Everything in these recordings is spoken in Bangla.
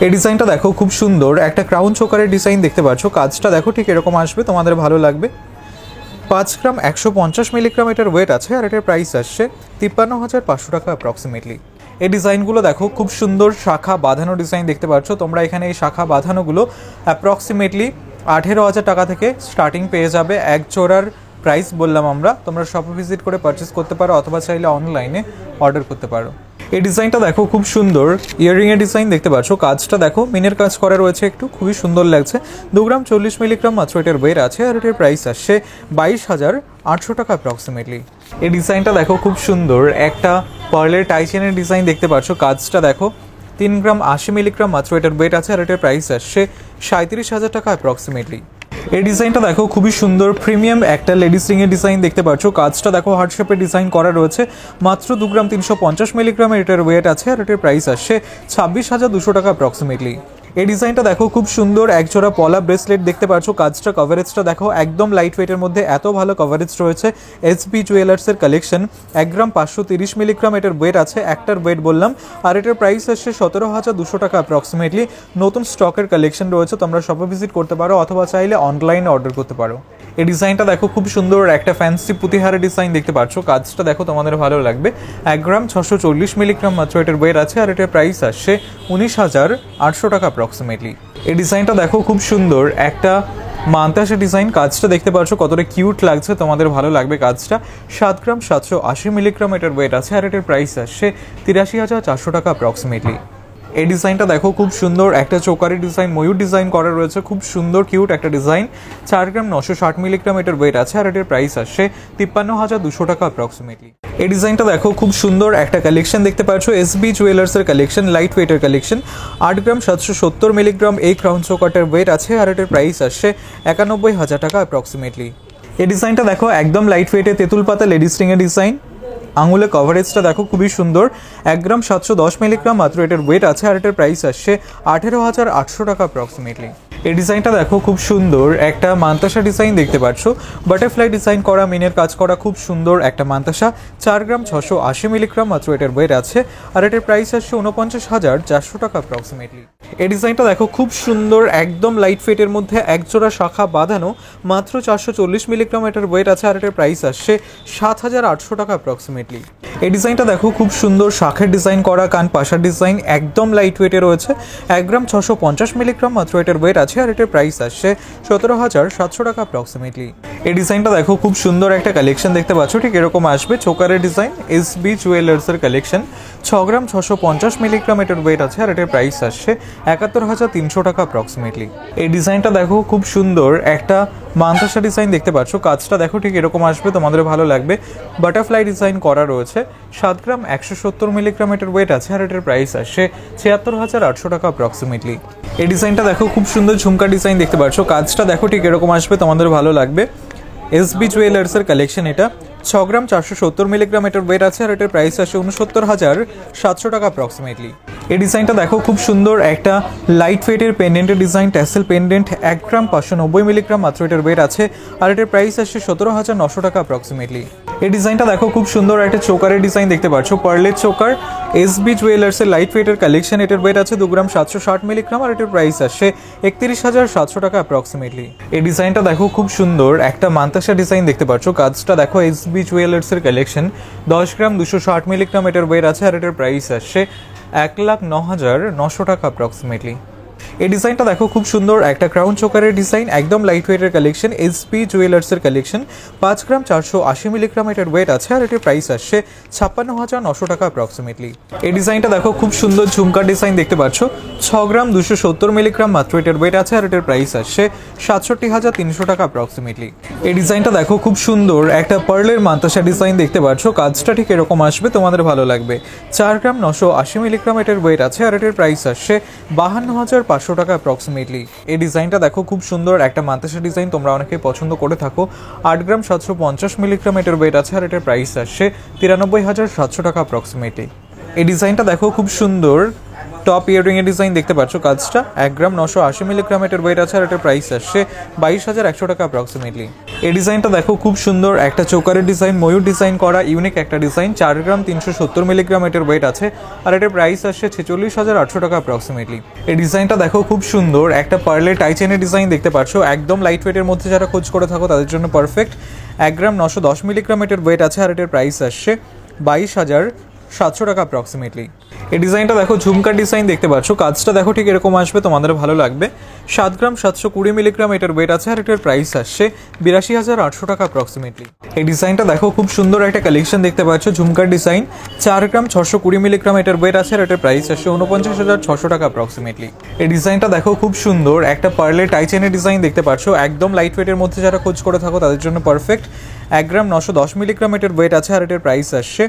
এই ডিজাইনটা দেখো খুব সুন্দর একটা ক্রাউন চোকারের ডিজাইন দেখতে পাচ্ছ। কাজটা দেখো ঠিক এরকম আসবে, তোমাদের ভালো লাগবে। 5 গ্রাম 150 মিলিগ্রাম এটার ওয়েট আছে আর এটার প্রাইস আসছে 53,500 টাকা অ্যাপ্রক্সিমেটলি। এই ডিজাইনগুলো দেখো খুব সুন্দর শাখা বাঁধানো ডিজাইন দেখতে পাচ্ছ তোমরা। এখানে এই শাখা বাঁধানোগুলো অ্যাপ্রক্সিমেটলি 18,000 টাকা থেকে স্টার্টিং পেয়ে যাবে। এক জোড়ার প্রাইস বললাম আমরা, তোমরা শপে ভিজিট করে পারচেস করতে পারো অথবা চাইলে অনলাইনে অর্ডার করতে পারো। এই ডিজাইনটা দেখো খুব সুন্দর ইয়াররিংয়ের ডিজাইন দেখতে পাচ্ছ। কাজটা দেখো মিনের কাজ করা রয়েছে, একটু খুবই সুন্দর লাগছে। 2 গ্রাম 40 মিলিগ্রাম মাত্র এটার ওয়েট আছে আর এটার প্রাইস আসছে 22,800 টাকা অ্যাপ্রক্সিমেটলি। এই ডিজাইনটা দেখো খুব সুন্দর একটা পার্লের টাইচেনের ডিজাইন দেখতে পাচ্ছ। কাজটা দেখো 3 গ্রাম 80 মিলিগ্রাম মাত্র এটার ওয়েট আছে আর এটার প্রাইস আসছে 37,000 টাকা অ্যাপ্রক্সিমেটলি। এই ডিজাইনটা দেখো খুবই সুন্দর প্রিমিয়াম একটা লেডিস রিংয়ের ডিজাইন দেখতে পাচ্ছ। কাজটা দেখো হার্ট শেপের ডিজাইন করা রয়েছে। মাত্র 2 গ্রাম 350 মিলিগ্রামের এটার ওয়েট আছে আর এটার প্রাইস আসছে 26,200 টাকা অ্যাপ্রক্সিমেটলি। এই ডিজাইনটা দেখো খুব সুন্দর একজোড়া পলা ব্রেসলেট দেখতে পাচ্ছ। কাজটা কভারেজটা দেখো একদম লাইট ওয়েটের মধ্যে এত ভালো কভারেজ রয়েছে। এসবি জুয়েলার্সের কালেকশন। 1 গ্রাম 530 মিলিগ্রাম এটার ওয়েট আছে, একটার ওয়েট বললাম আর এটার প্রাইস আসছে 17,200 টাকা অ্যাপ্রক্সিমেটলি। নতুন স্টকের কালেকশন রয়েছে, তোমরা শপে ভিজিট করতে পারো অথবা চাইলে অনলাইনে অর্ডার করতে পারো। এই ডিজাইনটা দেখো খুব সুন্দর একটা ফ্যান্সি পুঁতিহারের ডিজাইন দেখতে পাচ্ছ। কাজটা দেখো তোমাদের ভালো লাগবে। 1 গ্রাম 640 মিলিগ্রাম মাত্র এটার ওয়েট আছে আর এটার প্রাইস আসছে 19,800 টাকা অ্যাপ্রক্সিমেটলি। এই ডিজাইনটা দেখো খুব সুন্দর একটা মান্তাসা ডিজাইন। কাজটা দেখতে পাচ্ছ কতটা কিউট লাগছে, তোমাদের ভালো লাগবে কাজটা। 7 গ্রাম 780 মিলিগ্রাম এটার ওয়েট আছে আর এটার প্রাইস আসছে 83,400 টাকা অ্যাপ্রক্সিমেটলি। এই ডিজাইনটা দেখো খুব সুন্দর একটা চোকারের ডিজাইন, ময়ূর ডিজাইন করা রয়েছে, খুব সুন্দর কিউট একটা ডিজাইন। 4 গ্রাম 960 মিলিগ্রাম এটার ওয়েট আছে আর এটার প্রাইস আসছে 53,200 টাকা অ্যাপ্রক্সিমেটলি। এই ডিজাইনটা দেখো খুব সুন্দর একটা কালেকশন দেখতে পাচ্ছ। এসবি জুয়েলার্সের কালেকশন, লাইট ওয়েটের কালেকশন। 8 গ্রাম 770 মিলিগ্রাম এই ক্রাউন চোকারটার ওয়েট আছে আর এটার প্রাইস আসছে 91,000 টাকা অ্যাপ্রক্সিমেটলি। এই ডিজাইনটা দেখো একদম লাইট ওয়েটে তেঁতুল পাতা লেডিস রিংয়ের ডিজাইন। আঙুলে কভারেজটা দেখো খুবই সুন্দর। 1 গ্রাম 710 মিলিগ্রাম মাত্র এটার ওয়েট আছে আর এটার প্রাইস আসছে 18,800 টাকা অ্যাপ্রক্সিমেটলি। এই ডিজাইনটা দেখো খুব সুন্দর একটা মান্তাসা ডিজাইন দেখতে পাচ্ছ। বাটারফ্লাই ডিজাইন করা, মিনের কাজ করা, খুব সুন্দর একটা মান্তাসা। 4 গ্রাম 680 মিলিগ্রাম মাত্র এটার ওয়েট আছে আর এটার প্রাইস আসছে 49,400 টাকা অ্যাপ্রক্সিমেটলি। এই ডিজাইনটা দেখো খুব সুন্দর একদম লাইট ওয়েটের মধ্যে একজোড়া শাখা বাঁধানো। মাত্র 440 মিলিগ্রাম এটার ওয়েট আছে আর এটার প্রাইস আসছে 7,800 টাকা অ্যাপ্রক্সিমেটলি। এই ডিজাইনটা দেখো খুব সুন্দর শাখের ডিজাইন করা, কান পাশার ডিজাইন, একদম লাইট ওয়েটে রয়েছে। 1 গ্রাম 650 মিলিগ্রাম মাত্র এটার ওয়েট আছে আর এটার প্রাইস আসছে 17,700 টাকা অ্যাপ্রক্সিমেটলি। এই ডিজাইনটা দেখো খুব সুন্দর একটা কালেকশন দেখতে পাচ্ছ, ঠিক এরকম আসবে চোকারের ডিজাইন। এসবি জুয়েলার্সের কালেকশন। 6 গ্রাম 650 মিলিগ্রাম এটার ওয়েট আছে আর এটার প্রাইস আসছে 71,300 টাকা অ্যাপ্রক্সিমেটলি। এই ডিজাইনটা দেখো খুব সুন্দর একটা মান্তাসা ডিজাইন দেখতে পাচ্ছ। কাজটা দেখো ঠিক এরকম আসবে, তোমাদের ভালো লাগবে। বাটারফ্লাই ডিজাইন করা রয়েছে। 7 গ্রাম 170 মিলিগ্রাম এটার ওয়েট আছে আর এটার প্রাইস আসছে 76,800 টাকা অ্যাপ্রক্সিমেটলি। এই ডিজাইনটা দেখো খুব সুন্দর ঝুমকা ডিজাইন দেখতে পাচ্ছ। কাজটা দেখো ঠিক এরকম আসবে, তোমাদের ভালো লাগবে। এসবি জুয়েলার্সের কালেকশন এটা। 6 গ্রাম 470 মিলিগ্রাম এটার ওয়েট আছে আর এটার প্রাইস আসে 69,700 টাকা অ্যাপ্রক্সিমেটলি। এই ডিজাইনটা দেখো খুব সুন্দর একটা লাইট ওয়েটের পেন্ডেন্টের ডিজাইন, ট্যাসেল পেন্ডেন্ট। 1 গ্রাম 590 মিলিগ্রাম মাত্র এটার ওয়েট আছে আর এটার প্রাইস আসছে 17,900 টাকা অ্যাপ্রক্সিমেটলি। এই ডিজাইনটা দেখো খুব সুন্দর একটা চোকারের ডিজাইন দেখতে পাচ্ছ, পার্লের চোকার। এসবি জুয়েলার্সের লাইট ওয়েটের কালেকশন। এটার ওয়েট আছে 2 গ্রাম 760 মিলিগ্রাম আর এটার প্রাইস আসছে 31,700 টাকা অ্যাপ্রক্সিমেটলি। এই ডিজাইনটা দেখো খুব সুন্দর একটা মান্তাসা ডিজাইন দেখতে পাচ্ছ। কাজটা দেখো এসবি জুয়েলার্সের কালেকশন। 10 গ্রাম 260 মিলিগ্রাম এটার ওয়েট আছে আর এটার প্রাইস আসছে 1,09,900 টাকা অ্যাপ্রক্সিমেটলি। এই ডিজাইনটা দেখো খুব সুন্দর একটা ক্রাউন চোকারের ডিজাইন, একদম লাইট ওয়েটের কালেকশন। এসপি জুয়েলার্সের কালেকশন। 5 গ্রাম 480 মিলিগ্রাম এটার ওয়েট আছে আর এটার প্রাইস আসছে 56,900 টাকা অ্যাপ্রক্সিমেটলি। এই ডিজাইনটা দেখো খুব সুন্দর ঝুমকার ডিজাইন দেখতে পাচ্ছ। 6 গ্রাম 270 মিলিগ্রাম মাত্র এটার ওয়েট আছে আর এটার প্রাইস আসছে 67,300 টাকা অ্যাপ্রক্সিমেটলি। এই ডিজাইনটা দেখো খুব সুন্দর একটা পার্লের মান্তাসা ডিজাইন দেখতে পাচ্ছ। কাজটা ঠিক এরকম আসবে, তোমাদের ভালো লাগবে। 4 গ্রাম 980 মিলিগ্রাম এটার ওয়েট আছে আর এটার প্রাইস আসছে 52,500 টাকা অ্যাপ্রক্সিমেটলি। এই ডিজাইনটা দেখো খুব সুন্দর একটা মান্তাসা ডিজাইন, তোমরা অনেকে পছন্দ করে থাকো। 8 গ্রাম 750 মিলিগ্রাম এটার ওয়েট আছে আর এটার প্রাইস আসছে 93,700 টাকা অ্যাপ্রক্সিমেটলি। এই ডিজাইনটা দেখো খুব সুন্দর টপ ইয়াররিং এর ডিজাইন দেখতে পাচ্ছ। কাজটা 1 গ্রাম 980 মিলিগ্রাম এটার ওয়েট আছে আর এটার প্রাইস আসছে 22,100 টাকা অ্যাপ্রক্সিমেটলি। এই ডিজাইনটা দেখো খুব সুন্দর একটা চোকারের ডিজাইন, ময়ূর ডিজাইন করা ইউনিক একটা ডিজাইন। 4 গ্রাম 370 মিলিগ্রাম এটার ওয়েট আছে আর এটার প্রাইস আসছে 46,800 টাকা অ্যাপ্রক্সিমেটলি। এই ডিজাইনটা দেখো খুব সুন্দর একটা পার্লের টাই চেনের ডিজাইন দেখতে পাচ্ছ, একদম লাইট ওয়েটের মধ্যে যারা খোঁজ করে থাকো তাদের জন্য পারফেক্ট। 1 গ্রাম 910 মিলিগ্রাম এটার ওয়েট আছে আর এটার প্রাইস আসছে 22,700 টাকা অ্যাপ্রক্সিমেটলি। এই ডিজাইনটা দেখো ঝুমকার ডিজাইন দেখতে পাচ্ছ, কাজটা দেখো ঠিক এরকম আসবে, তোমাদের ভালো লাগবে। 7 গ্রাম 720 মিলিগ্রাম এটার ওয়েট আছে আর এটার প্রাইস আসছে 82,800 টাকা অ্যাপ্রক্সিমেটলি। এই ডিজাইনটা দেখো খুব সুন্দর একটা কালেকশন দেখতে পাচ্ছ, ঝুমকার ডিজাইন। 4 গ্রাম 620 মিলিগ্রাম এটার ওয়েট আছে আর এটার প্রাইস আসছে 49,600 টাকা অ্যাপ্রক্সিমেটলি। এই ডিজাইনটা দেখো খুব সুন্দর একটা পার্লের টাই চেনের ডিজাইন দেখতে পাচ্ছ, একদম লাইট ওয়েটের মধ্যে যারা খোঁজ করে থাকো তাদের জন্য পারফেক্ট। 1 গ্রাম 910 মিলিগ্রাম এটার ওয়েট আছে আর এটার প্রাইস আসছে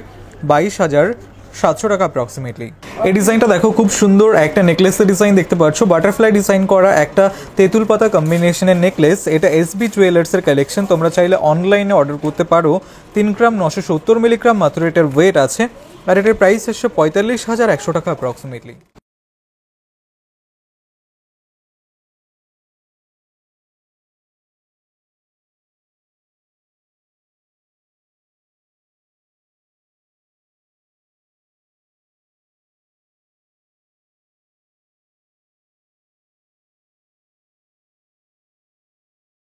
22,700 টাকা অ্যাপ্রক্সিমেটলি। এই ডিজাইনটা দেখো খুব সুন্দর একটা নেকলেসের ডিজাইন দেখতে পাচ্ছ, বাটারফ্লাই ডিজাইন করা একটা তেঁতুল পাতা কম্বিনেশনের নেকলেস। এটা এসবি জুয়েলার্সের কালেকশন, তোমরা চাইলে অনলাইনে অর্ডার করতে পারো। 3 গ্রাম 970 মিলিগ্রাম মাত্র এটার ওয়েট আছে আর এটার প্রাইস আসছে 45,100 টাকা অ্যাপ্রক্সিমেটলি।